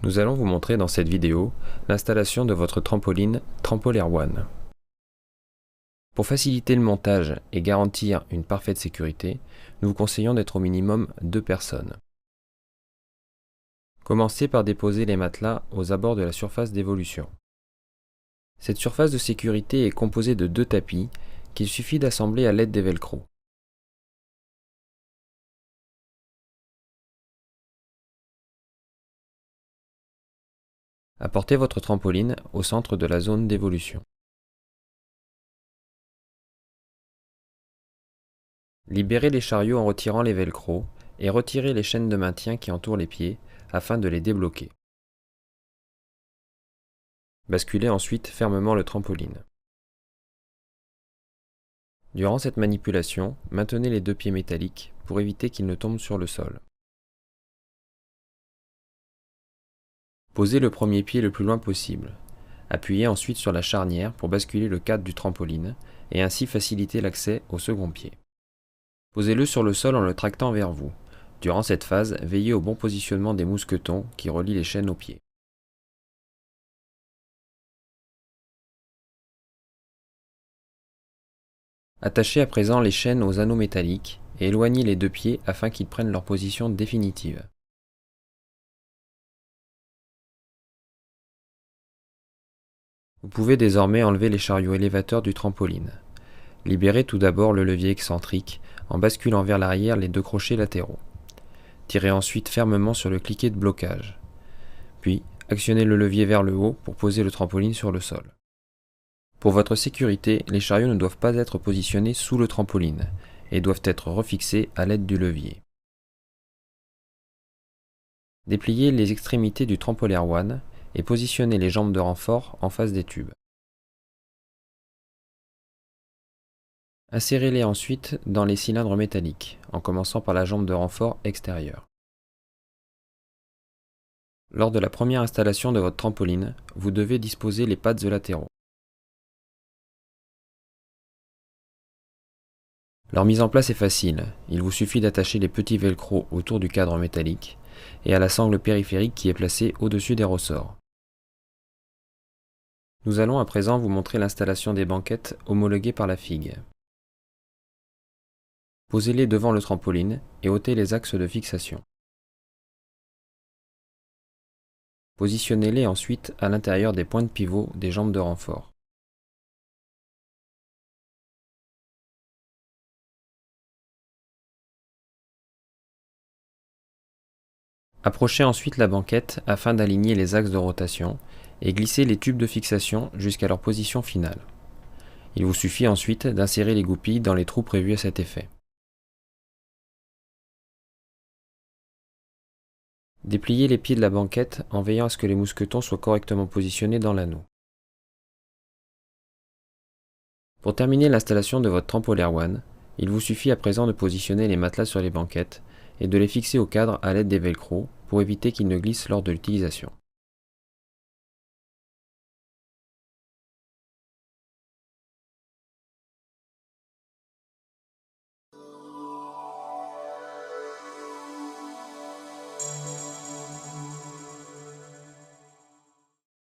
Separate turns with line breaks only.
Nous allons vous montrer dans cette vidéo l'installation de votre trampoline Trampolair One. Pour faciliter le montage et garantir une parfaite sécurité, nous vous conseillons d'être au minimum 2 personnes. Commencez par déposer les matelas aux abords de la surface d'évolution. Cette surface de sécurité est composée de 2 tapis qu'il suffit d'assembler à l'aide des velcro. Apportez votre trampoline au centre de la zone d'évolution. Libérez les chariots en retirant les velcro et retirez les chaînes de maintien qui entourent les pieds afin de les débloquer. Basculez ensuite fermement le trampoline. Durant cette manipulation, maintenez les 2 pieds métalliques pour éviter qu'ils ne tombent sur le sol. Posez le premier pied le plus loin possible. Appuyez ensuite sur la charnière pour basculer le cadre du trampoline et ainsi faciliter l'accès au second pied. Posez-le sur le sol en le tractant vers vous. Durant cette phase, veillez au bon positionnement des mousquetons qui relient les chaînes aux pieds. Attachez à présent les chaînes aux anneaux métalliques et éloignez les 2 pieds afin qu'ils prennent leur position définitive. Vous pouvez désormais enlever les chariots élévateurs du trampoline. Libérez tout d'abord le levier excentrique en basculant vers l'arrière les 2 crochets latéraux. Tirez ensuite fermement sur le cliquet de blocage. Puis, actionnez le levier vers le haut pour poser le trampoline sur le sol. Pour votre sécurité, les chariots ne doivent pas être positionnés sous le trampoline et doivent être refixés à l'aide du levier. Dépliez les extrémités du Trampolair One et positionnez les jambes de renfort en face des tubes. Insérez-les ensuite dans les cylindres métalliques, en commençant par la jambe de renfort extérieure. Lors de la première installation de votre trampoline, vous devez disposer les pads latéraux. Leur mise en place est facile, il vous suffit d'attacher les petits velcro autour du cadre métallique et à la sangle périphérique qui est placée au-dessus des ressorts. Nous allons à présent vous montrer l'installation des banquettes homologuées par la FIG. Posez-les devant le trampoline et ôtez les axes de fixation. Positionnez-les ensuite à l'intérieur des points de pivot des jambes de renfort. Approchez ensuite la banquette afin d'aligner les axes de rotation et glissez les tubes de fixation jusqu'à leur position finale. Il vous suffit ensuite d'insérer les goupilles dans les trous prévus à cet effet. Dépliez les pieds de la banquette en veillant à ce que les mousquetons soient correctement positionnés dans l'anneau. Pour terminer l'installation de votre Trampolair One, il vous suffit à présent de positionner les matelas sur les banquettes et de les fixer au cadre à l'aide des velcro pour éviter qu'ils ne glissent lors de l'utilisation.